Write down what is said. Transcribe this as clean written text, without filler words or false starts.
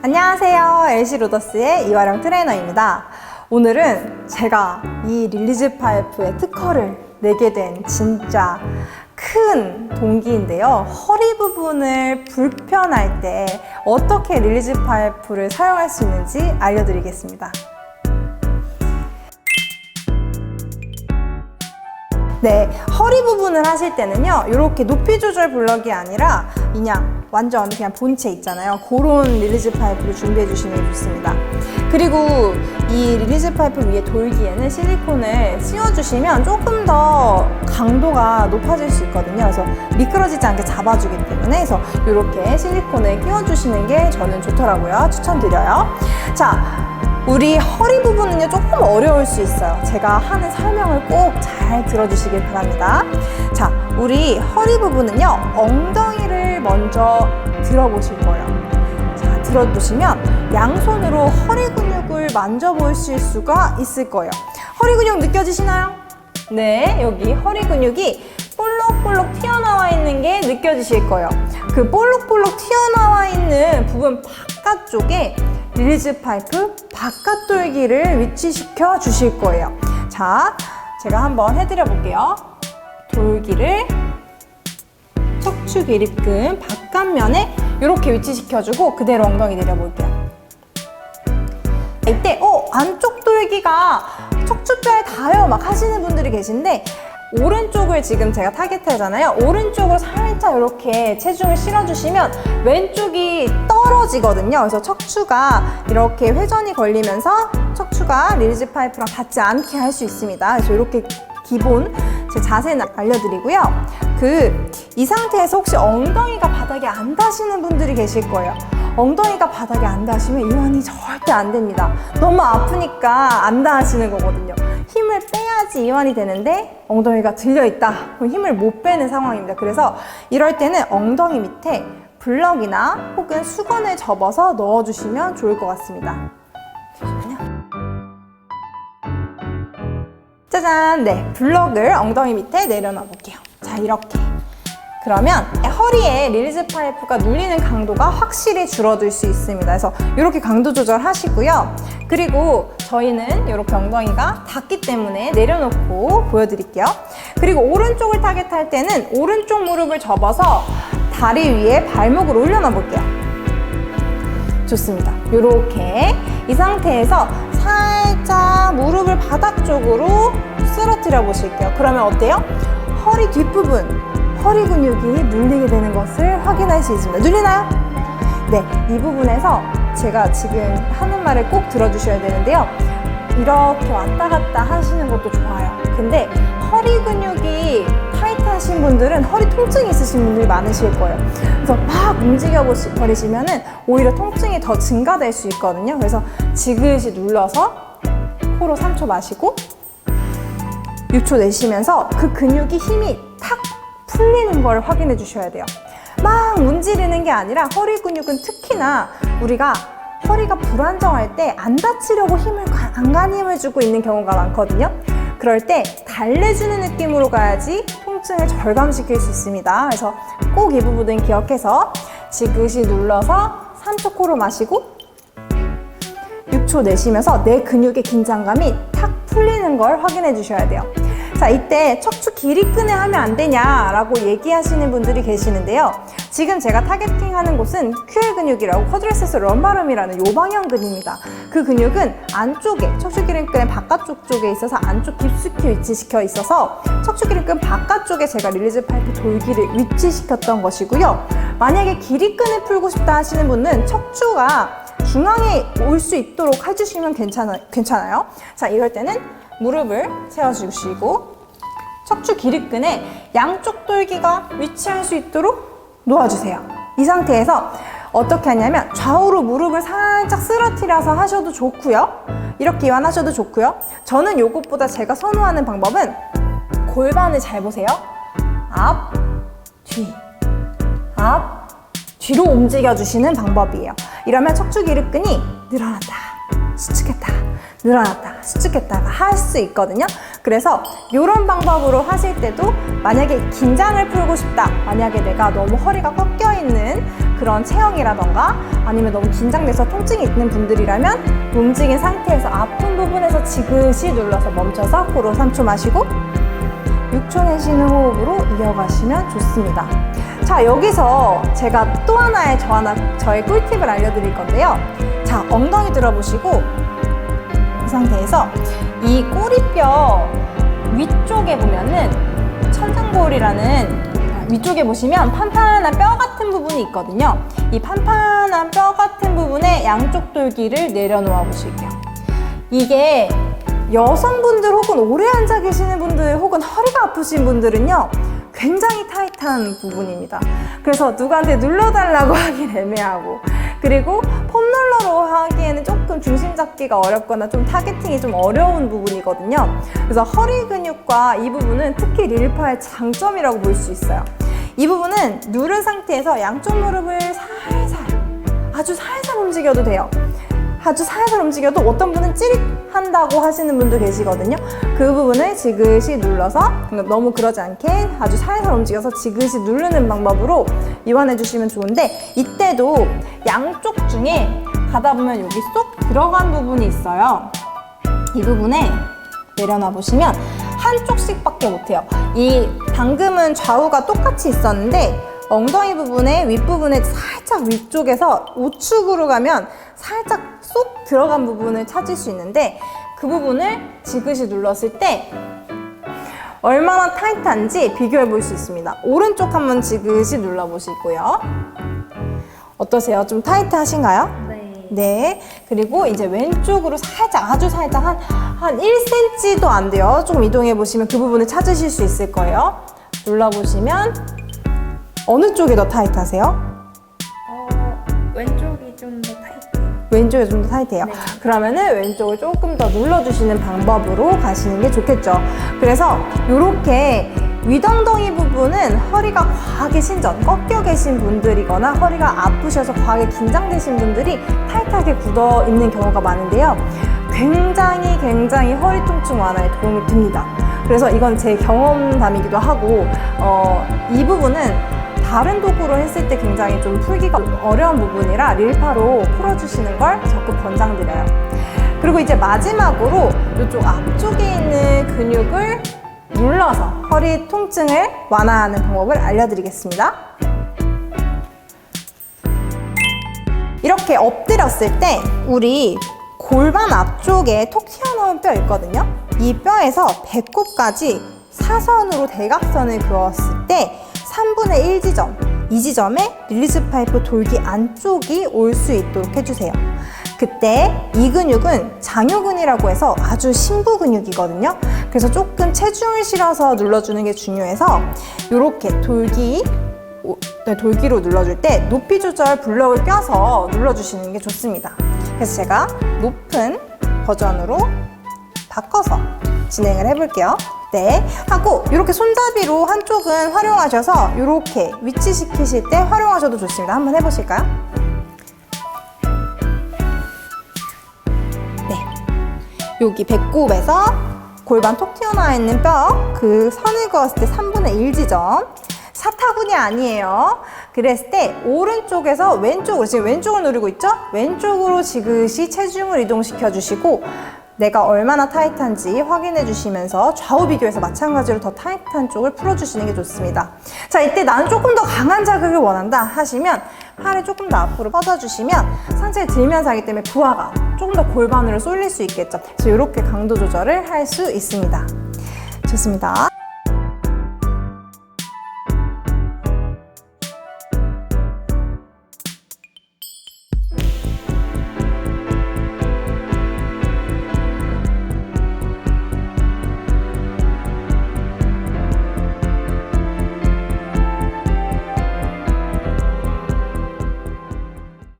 안녕하세요. LC 로더스의 이화령 트레이너입니다. 오늘은 제가 이 릴리즈 파이프의 특허를 내게 된 진짜 큰 동기인데요. 허리 부분을 불편할 때 어떻게 릴리즈 파이프를 사용할 수 있는지 알려드리겠습니다. 네, 허리 부분을 하실 때는요, 이렇게 높이 조절 블럭이 아니라 그냥 완전 그냥 본체 있잖아요. 그런 릴리즈 파이프를 준비해 주시면 좋습니다. 그리고 이 릴리즈 파이프 위에 돌기에는 실리콘을 씌워주시면 조금 더 강도가 높아질 수 있거든요. 그래서 미끄러지지 않게 잡아주기 때문에 그래서 이렇게 실리콘을 끼워주시는 게 저는 좋더라고요. 추천드려요. 자, 우리 허리 부분은요 조금 어려울 수 있어요. 제가 하는 설명을 꼭 잘 들어주시길 바랍니다. 자, 우리 허리 부분은요 엉덩이를 먼저 들어보실 거예요. 자, 들어보시면 양손으로 허리 근육을 만져보실 수가 있을 거예요. 허리 근육 느껴지시나요? 네, 여기 허리 근육이 볼록볼록 튀어나와 있는 게 느껴지실 거예요. 그 볼록볼록 튀어나와 있는 부분 바깥쪽에 릴리즈 파이프 바깥돌기를 위치시켜 주실 거예요. 자, 제가 한번 해드려 볼게요. 돌기를 척추 기립근 바깥면에 이렇게 위치시켜주고 그대로 엉덩이 내려볼게요. 이때 안쪽 돌기가 척추뼈에 닿아요 막 하시는 분들이 계신데 오른쪽을 지금 제가 타겟하잖아요. 오른쪽으로 살짝 이렇게 체중을 실어주시면 왼쪽이 떨어지거든요. 그래서 척추가 이렇게 회전이 걸리면서 척추가 릴리즈 파이프랑 닿지 않게 할 수 있습니다. 그래서 이렇게 기본 제 자세는 알려드리고요. 이 상태에서 혹시 엉덩이가 바닥에 안 닿으시는 분들이 계실 거예요. 엉덩이가 바닥에 안 닿으시면 이완이 절대 안 됩니다. 너무 아프니까 안 닿으시는 거거든요. 힘을 빼야지 이완이 되는데 엉덩이가 들려있다. 그럼 힘을 못 빼는 상황입니다. 그래서 이럴 때는 엉덩이 밑에 블럭이나 혹은 수건을 접어서 넣어주시면 좋을 것 같습니다. 잠시만요. 짜잔! 네, 블럭을 엉덩이 밑에 내려놔 볼게요. 자, 이렇게. 그러면 허리에 릴리즈 파이프가 눌리는 강도가 확실히 줄어들 수 있습니다. 그래서 이렇게 강도 조절하시고요. 그리고 저희는 이렇게 엉덩이가 닿기 때문에 내려놓고 보여드릴게요. 그리고 오른쪽을 타겟할 때는 오른쪽 무릎을 접어서 다리 위에 발목을 올려놔 볼게요. 좋습니다. 이렇게 이 상태에서 살짝 무릎을 바닥 쪽으로 쓰러뜨려 보실게요. 그러면 어때요? 허리 뒷부분 허리 근육이 눌리게 되는 것을 확인할 수 있습니다. 눌리나요? 네, 이 부분에서 제가 지금 하는 말을 꼭 들어주셔야 되는데요. 이렇게 왔다 갔다 하시는 것도 좋아요. 근데 허리 근육이 타이트하신 분들은 허리 통증이 있으신 분들이 많으실 거예요. 그래서 막 움직여 버리시면은 오히려 통증이 더 증가될 수 있거든요. 그래서 지그시 눌러서 코로 3초 마시고 6초 내쉬면서 그 근육이 힘이 탁 풀리는 걸 확인해 주셔야 돼요. 막 문지르는 게 아니라 허리 근육은 특히나 우리가 허리가 불안정할 때 안 다치려고 안간 힘을 주고 있는 경우가 많거든요. 그럴 때 달래주는 느낌으로 가야지 통증을 절감시킬 수 있습니다. 그래서 꼭 이 부분은 기억해서 지그시 눌러서 3초 코로 마시고 6초 내쉬면서 내 근육의 긴장감이 탁 풀리는 걸 확인해 주셔야 돼요. 자, 이때 척추 기립근에 하면 안 되냐라고 얘기하시는 분들이 계시는데요. 지금 제가 타겟팅하는 곳은 QL 근육이라고 쿼드리세스 럼바름이라는 요 방향근입니다. 그 근육은 안쪽에 척추 기립근의 바깥쪽 쪽에 있어서 안쪽 깊숙이 위치시켜 있어서 척추 기립근 바깥쪽에 제가 릴리즈 파이프 돌기를 위치시켰던 것이고요. 만약에 기립근을 풀고 싶다 하시는 분은 척추가 중앙에 올 수 있도록 해주시면 괜찮아요. 자, 이럴 때는 무릎을 세워주시고 척추 기립근에 양쪽 돌기가 위치할 수 있도록 놓아주세요. 이 상태에서 어떻게 하냐면 좌우로 무릎을 살짝 쓰러뜨려서 하셔도 좋고요. 이렇게 이완하셔도 좋고요. 저는 이것보다 제가 선호하는 방법은 골반을 잘 보세요. 앞, 뒤, 앞, 뒤로 움직여주시는 방법이에요. 이러면 척추 기립근이 늘어났다, 수축했다, 늘어났다가 수축했다가 할 수 있거든요. 그래서 이런 방법으로 하실 때도 만약에 긴장을 풀고 싶다, 만약에 내가 너무 허리가 꺾여 있는 그런 체형이라던가 아니면 너무 긴장돼서 통증이 있는 분들이라면 움직인 상태에서 아픈 부분에서 지그시 눌러서 멈춰서 코로 3초 마시고 6초 내쉬는 호흡으로 이어가시면 좋습니다. 자, 여기서 제가 또 하나의 저의 꿀팁을 알려드릴 건데요. 자, 엉덩이 들어보시고 이 상태에서 이 꼬리뼈 위쪽에 보면은 천장골이라는 위쪽에 보시면 판판한 뼈 같은 부분이 있거든요. 이 판판한 뼈 같은 부분에 양쪽 돌기를 내려놓아 보실게요. 이게 여성분들 혹은 오래 앉아 계시는 분들 혹은 허리가 아프신 분들은요 굉장히 타이트한 부분입니다. 그래서 누구한테 눌러달라고 하긴 애매하고, 그리고 폼롤러로 하기에는 조금 중심 잡기가 어렵거나 좀 타겟팅이 좀 어려운 부분이거든요. 그래서 허리 근육과 이 부분은 특히 릴파의 장점이라고 볼 수 있어요. 이 부분은 누른 상태에서 양쪽 무릎을 살살, 아주 살살 움직여도 돼요. 아주 살살 움직여도 어떤 분은 찌릿한다고 하시는 분도 계시거든요. 그 부분을 지그시 눌러서, 너무 그러지 않게 아주 살살 움직여서 지그시 누르는 방법으로 이완해 주시면 좋은데, 이때도 양쪽 중에 가다 보면 여기 쏙 들어간 부분이 있어요. 이 부분에 내려놔 보시면 한쪽씩밖에 못해요. 이 방금은 좌우가 똑같이 있었는데 엉덩이 부분에 윗부분에 살짝 위쪽에서 우측으로 가면 살짝 쏙 들어간 부분을 찾을 수 있는데, 그 부분을 지그시 눌렀을 때 얼마나 타이트한지 비교해 볼 수 있습니다. 오른쪽 한번 지그시 눌러 보시고요. 어떠세요? 좀 타이트하신가요? 네. 네. 그리고 이제 왼쪽으로 살짝, 아주 살짝 한 1cm도 안 돼요. 조금 이동해 보시면 그 부분을 찾으실 수 있을 거예요. 눌러 보시면 어느 쪽이 더 타이트하세요? 왼쪽이 좀 더 타이트해요. 왼쪽이 좀 더 타이트해요. 네. 그러면은 왼쪽을 조금 더 눌러주시는 방법으로 가시는 게 좋겠죠. 그래서 이렇게 윗엉덩이 부분은 허리가 과하게 신전, 꺾여 계신 분들이거나 허리가 아프셔서 과하게 긴장되신 분들이 타이트하게 굳어 있는 경우가 많은데요. 굉장히 허리 통증 완화에 도움이 됩니다. 그래서 이건 제 경험담이기도 하고, 이 부분은 다른 도구로 했을 때 굉장히 좀 풀기가 어려운 부분이라 릴파로 풀어주시는 걸 적극 권장드려요. 그리고 이제 마지막으로 이쪽 앞쪽에 있는 근육을 눌러서 허리 통증을 완화하는 방법을 알려드리겠습니다. 이렇게 엎드렸을 때 우리 골반 앞쪽에 톡 튀어나온 뼈 있거든요. 이 뼈에서 배꼽까지 사선으로 대각선을 그었을 때 3분의 1 지점, 이 지점에 릴리즈 파이프 돌기 안쪽이 올 수 있도록 해주세요. 그때 이 근육은 장요근이라고 해서 아주 심부 근육이거든요. 그래서 조금 체중을 실어서 눌러주는 게 중요해서 이렇게 돌기로 눌러줄 때 높이 조절 블럭을 껴서 눌러주시는 게 좋습니다. 그래서 제가 높은 버전으로 바꿔서 진행을 해볼게요. 네, 하고 이렇게 손잡이로 한쪽은 활용하셔서 이렇게 위치시키실 때 활용하셔도 좋습니다. 한번 해보실까요? 네, 여기 배꼽에서 골반 톡 튀어나와 있는 뼈, 그 선을 그었을 때 3분의 1 지점, 사타구니 아니에요. 그랬을 때 오른쪽에서 왼쪽으로, 지금 왼쪽을 누르고 있죠? 왼쪽으로 지그시 체중을 이동시켜 주시고 내가 얼마나 타이트한지 확인해 주시면서 좌우 비교해서 마찬가지로 더 타이트한 쪽을 풀어주시는 게 좋습니다. 자, 이때 나는 조금 더 강한 자극을 원한다 하시면 팔을 조금 더 앞으로 뻗어주시면 상체를 들면서 하기 때문에 부하가 조금 더 골반으로 쏠릴 수 있겠죠. 그래서 이렇게 강도 조절을 할 수 있습니다. 좋습니다.